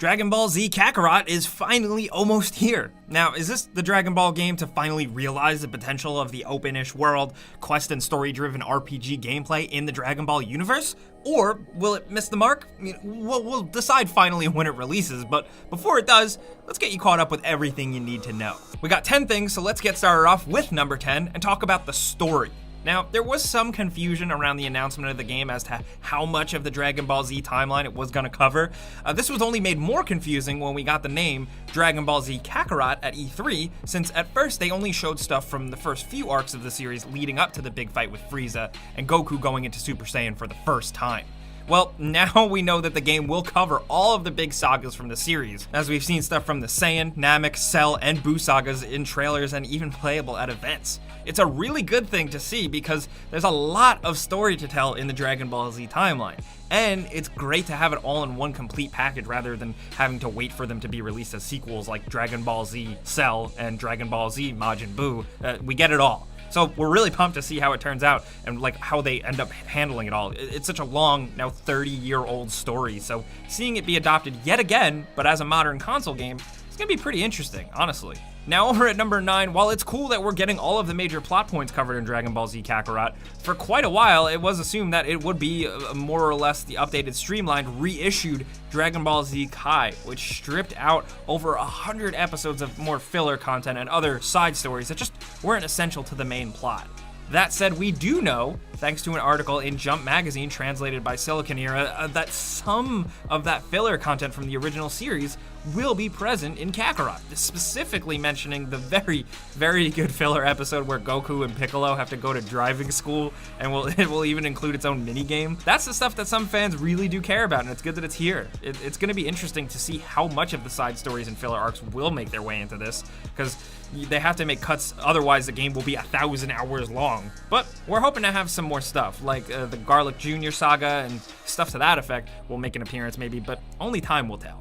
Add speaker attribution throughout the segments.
Speaker 1: Dragon Ball Z Kakarot is finally almost here. Now, is this the Dragon Ball game to finally realize the potential of the open-ish world, quest and story-driven RPG gameplay in the Dragon Ball universe? Or will it miss the mark? We'll decide finally when it releases, but before it does, let's get you caught up with everything you need to know. We got 10 things, so let's get started off with number 10 and talk about the story. Now, there was some confusion around the announcement of the game as to how much of the Dragon Ball Z timeline it was going to cover. This was only made more confusing when we got the name Dragon Ball Z Kakarot at E3, since at first they only showed stuff from the first few arcs of the series leading up to the big fight with Frieza and Goku going into Super Saiyan for the first time. Well, now we know that the game will cover all of the big sagas from the series, as we've seen stuff from the Saiyan, Namek, Cell, and Buu sagas in trailers and even playable at events. It's a really good thing to see because there's a lot of story to tell in the Dragon Ball Z timeline, and it's great to have it all in one complete package rather than having to wait for them to be released as sequels like Dragon Ball Z Cell and Dragon Ball Z Majin Buu. We get it all. So we're really pumped to see how it turns out and like how they end up handling it all. It's such a long, now 30-year-old story, so seeing it be adopted yet again, but as a modern console game, it's gonna be pretty interesting, honestly. Now over at number 9, while it's cool that we're getting all of the major plot points covered in Dragon Ball Z Kakarot, for quite a while it was assumed that it would be more or less the updated, streamlined, reissued Dragon Ball Z Kai, which stripped out over 100 episodes of more filler content and other side stories that just weren't essential to the main plot. That said, we do know, thanks to an article in Jump Magazine translated by Silicon Era, that some of that filler content from the original series will be present in Kakarot, specifically mentioning the very, very good filler episode where Goku and Piccolo have to go to driving school, and it will even include its own minigame. That's the stuff that some fans really do care about, and it's good that it's here. It's going to be interesting to see how much of the side stories and filler arcs will make their way into this, because they have to make cuts, otherwise the game will be 1,000 hours long. But we're hoping to have some more stuff, like the Garlic Jr. saga and stuff to that effect will make an appearance maybe, but only time will tell.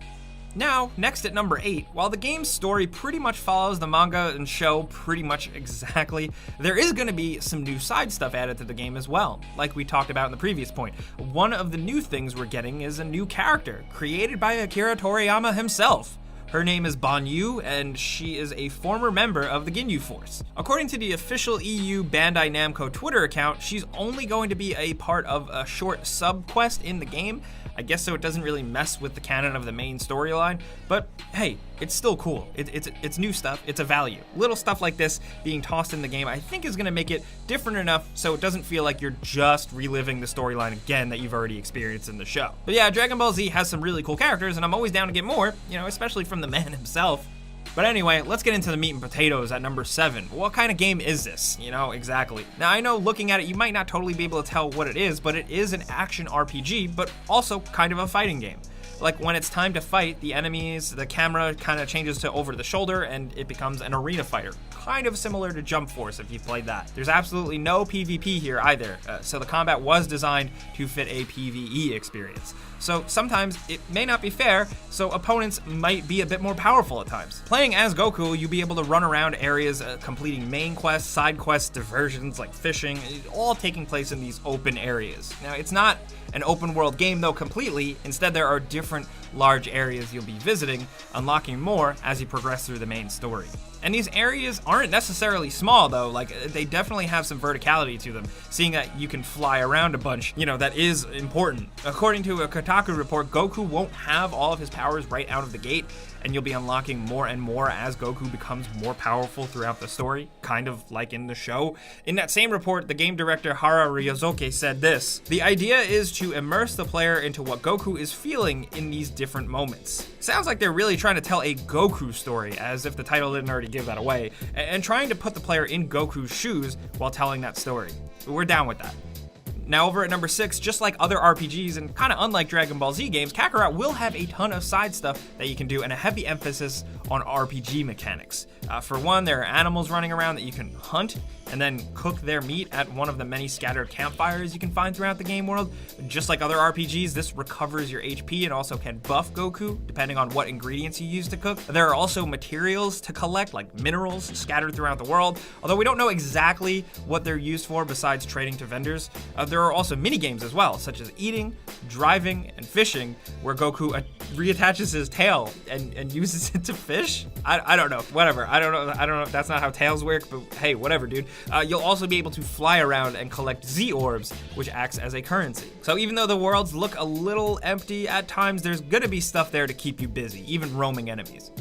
Speaker 1: Now, next at number 8, while the game's story pretty much follows the manga and show pretty much exactly, there is going to be some new side stuff added to the game as well, like we talked about in the previous point. One of the new things we're getting is a new character, created by Akira Toriyama himself. Her name is Banyu, and she is a former member of the Ginyu Force. According to the official EU Bandai Namco Twitter account, she's only going to be a part of a short sub-quest in the game, I guess so it doesn't really mess with the canon of the main storyline, but hey, it's still cool. It's new stuff, it's a value. Little stuff like this being tossed in the game I think is going to make it different enough so it doesn't feel like you're just reliving the storyline again that you've already experienced in the show. But yeah, Dragon Ball Z has some really cool characters, and I'm always down to get more, especially from the man himself. But anyway, let's get into the meat and potatoes at number 7. What kind of game is this? Exactly. Now, I know looking at it, you might not totally be able to tell what it is, but it is an action RPG, but also kind of a fighting game. Like when it's time to fight the enemies, the camera kind of changes to over the shoulder and it becomes an arena fighter. Kind of similar to Jump Force if you've played that. There's absolutely no PvP here either, so the combat was designed to fit a PvE experience. So sometimes it may not be fair, so opponents might be a bit more powerful at times. Playing as Goku, you'll be able to run around areas completing main quests, side quests, diversions like fishing, all taking place in these open areas. Now, it's not an open world game though completely. Instead, there are different large areas you'll be visiting, unlocking more as you progress through the main story. And these areas aren't necessarily small though, like they definitely have some verticality to them, seeing that you can fly around a bunch, that is important. According to a Kotaku report, Goku won't have all of his powers right out of the gate, and you'll be unlocking more and more as Goku becomes more powerful throughout the story, kind of like in the show. In that same report, the game director Hara Ryosuke said this: "The idea is to immerse the player into what Goku is feeling in these different moments." Sounds like they're really trying to tell a Goku story, as if the title didn't already give that away, and trying to put the player in Goku's shoes while telling that story. We're down with that. Now over at number 6, just like other RPGs and kind of unlike Dragon Ball Z games, Kakarot will have a ton of side stuff that you can do and a heavy emphasis on RPG mechanics. For one, there are animals running around that you can hunt and then cook their meat at one of the many scattered campfires you can find throughout the game world. Just like other RPGs, this recovers your HP and also can buff Goku depending on what ingredients you use to cook. There are also materials to collect, like minerals scattered throughout the world, although we don't know exactly what they're used for besides trading to vendors. There are also mini games as well, such as eating, driving, and fishing, where Goku reattaches his tail and uses it to fish? I don't know. Whatever. I don't know. That's not how tails work, but hey, whatever, dude. You'll also be able to fly around and collect Z-orbs, which acts as a currency. So even though the worlds look a little empty at times, there's gonna be stuff there to keep you busy, even roaming enemies.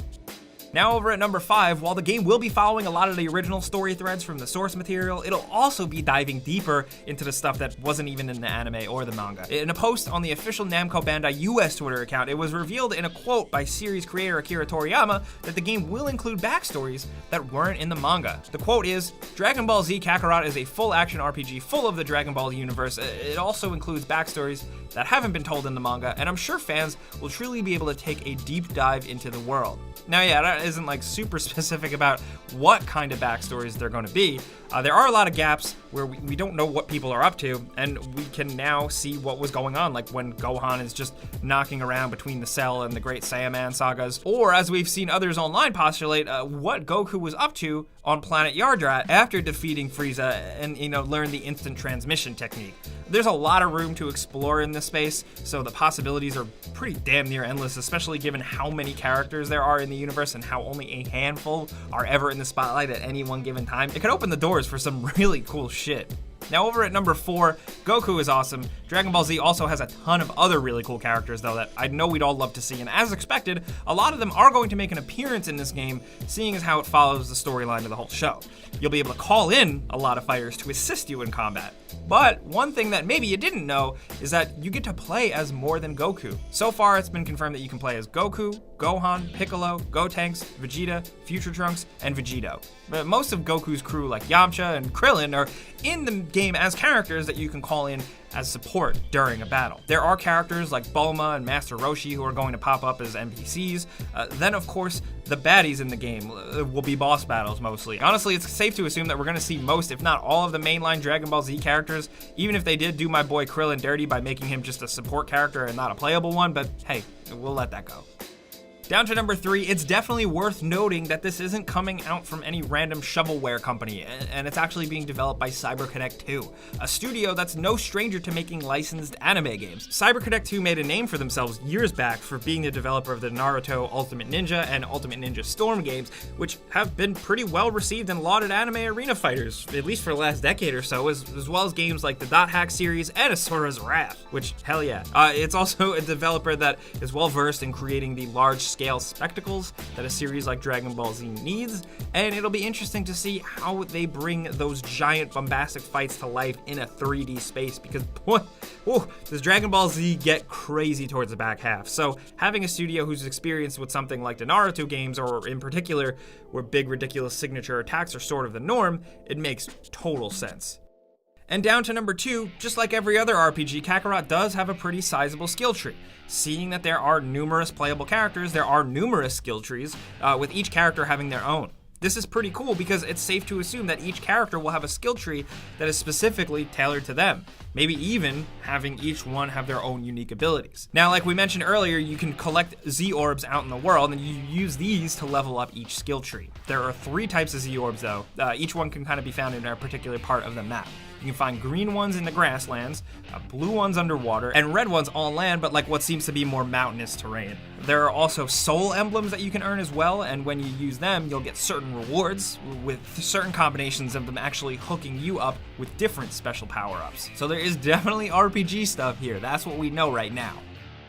Speaker 1: Now over at number 5, while the game will be following a lot of the original story threads from the source material, it'll also be diving deeper into the stuff that wasn't even in the anime or the manga. In a post on the official Namco Bandai US Twitter account, it was revealed in a quote by series creator Akira Toriyama that the game will include backstories that weren't in the manga. The quote is, "Dragon Ball Z Kakarot is a full-action RPG full of the Dragon Ball universe. It also includes backstories that haven't been told in the manga, and I'm sure fans will truly be able to take a deep dive into the world." Now, yeah, that isn't like super specific about what kind of backstories they're going to be. There are a lot of gaps where we don't know what people are up to, and we can now see what was going on, like when Gohan is just knocking around between the Cell and the Great Saiyaman sagas, or as we've seen others online postulate, what Goku was up to on planet Yardrat after defeating Frieza and, learn the instant transmission technique. There's a lot of room to explore in this space, so the possibilities are pretty damn near endless, especially given how many characters there are in the universe and how only a handful are ever in the spotlight at any one given time. It could open the doors for some really cool shit. Now over at number 4, Goku is awesome. Dragon Ball Z also has a ton of other really cool characters though that I know we'd all love to see, and as expected, a lot of them are going to make an appearance in this game, seeing as how it follows the storyline of the whole show. You'll be able to call in a lot of fighters to assist you in combat. But one thing that maybe you didn't know is that you get to play as more than Goku. So far, it's been confirmed that you can play as Goku, Gohan, Piccolo, Gotenks, Vegeta, Future Trunks, and Vegito. But most of Goku's crew, like Yamcha and Krillin, are in the game as characters that you can call in as support during a battle. There are characters like Bulma and Master Roshi who are going to pop up as NPCs. Then, of course, the baddies in the game will be boss battles mostly. Honestly, it's safe to assume that we're going to see most, if not all, of the mainline Dragon Ball Z characters, even if they did do my boy Krillin dirty by making him just a support character and not a playable one, but hey, we'll let that go. Down to number 3, it's definitely worth noting that this isn't coming out from any random shovelware company, and it's actually being developed by CyberConnect 2, a studio that's no stranger to making licensed anime games. CyberConnect 2 made a name for themselves years back for being the developer of the Naruto Ultimate Ninja and Ultimate Ninja Storm games, which have been pretty well received and lauded anime arena fighters, at least for the last decade or so, as well as games like the Dot Hack series and Asura's Wrath, which, hell yeah. It's also a developer that is well versed in creating the large-scale spectacles that a series like Dragon Ball Z needs, and it'll be interesting to see how they bring those giant bombastic fights to life in a 3D space, because boy, does Dragon Ball Z get crazy towards the back half. So having a studio who's experienced with something like the Naruto games, or in particular where big ridiculous signature attacks are sort of the norm, it makes total sense. And down to number 2, just like every other RPG, Kakarot does have a pretty sizable skill tree. Seeing that there are numerous playable characters, there are numerous skill trees, with each character having their own. This is pretty cool because it's safe to assume that each character will have a skill tree that is specifically tailored to them, maybe even having each one have their own unique abilities. Now, like we mentioned earlier, you can collect Z-orbs out in the world, and you use these to level up each skill tree. There are 3 types of Z-orbs though. Each one can kind of be found in a particular part of the map. You can find green ones in the grasslands, blue ones underwater, and red ones on land, but like what seems to be more mountainous terrain. There are also soul emblems that you can earn as well, and when you use them, you'll get certain rewards, with certain combinations of them actually hooking you up with different special power-ups. So there is definitely RPG stuff here, that's what we know right now.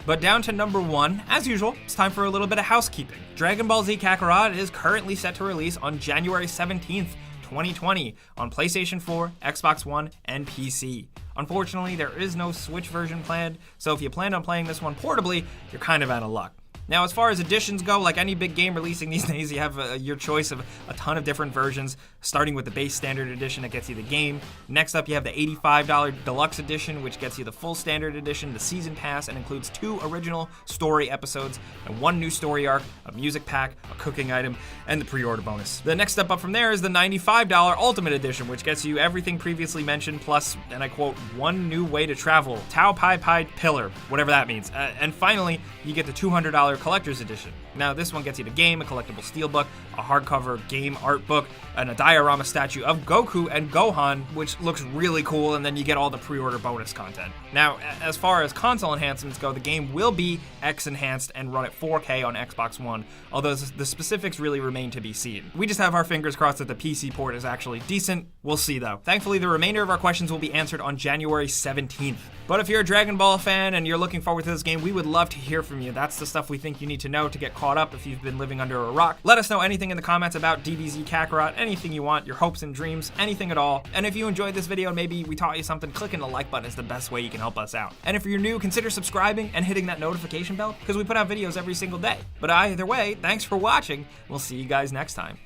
Speaker 1: But down to number 1, as usual, it's time for a little bit of housekeeping. Dragon Ball Z Kakarot is currently set to release on January 17th, 2020 on PlayStation 4, Xbox One, and PC. Unfortunately, there is no Switch version planned, so if you plan on playing this one portably, you're kind of out of luck. Now, as far as editions go, like any big game releasing these days, you have your choice of a ton of different versions, starting with the base standard edition that gets you the game. Next up, you have the $85 deluxe edition, which gets you the full standard edition, the season pass, and includes 2 original story episodes and 1 new story arc, a music pack, a cooking item, and the pre-order bonus. The next step up from there is the $95 ultimate edition, which gets you everything previously mentioned, plus, and I quote, 1 new way to travel, Tao Pai Pai Pillar, whatever that means. And finally, you get the $200 $10 collector's edition. Now, this one gets you the game, a collectible steelbook, a hardcover game art book, and a diorama statue of Goku and Gohan, which looks really cool, and then you get all the pre-order bonus content. Now, as far as console enhancements go, the game will be X-enhanced and run at 4K on Xbox One, although the specifics really remain to be seen. We just have our fingers crossed that the PC port is actually decent. We'll see, though. Thankfully, the remainder of our questions will be answered on January 17th. But if you're a Dragon Ball fan and you're looking forward to this game, we would love to hear from you. That's the stuff we think you need to know to get caught up if you've been living under a rock. Let us know anything in the comments about DBZ Kakarot, anything you want, your hopes and dreams, anything at all. And if you enjoyed this video and maybe we taught you something, clicking the like button is the best way you can help us out. And if you're new, consider subscribing and hitting that notification bell because we put out videos every single day. But either way, thanks for watching. We'll see you guys next time.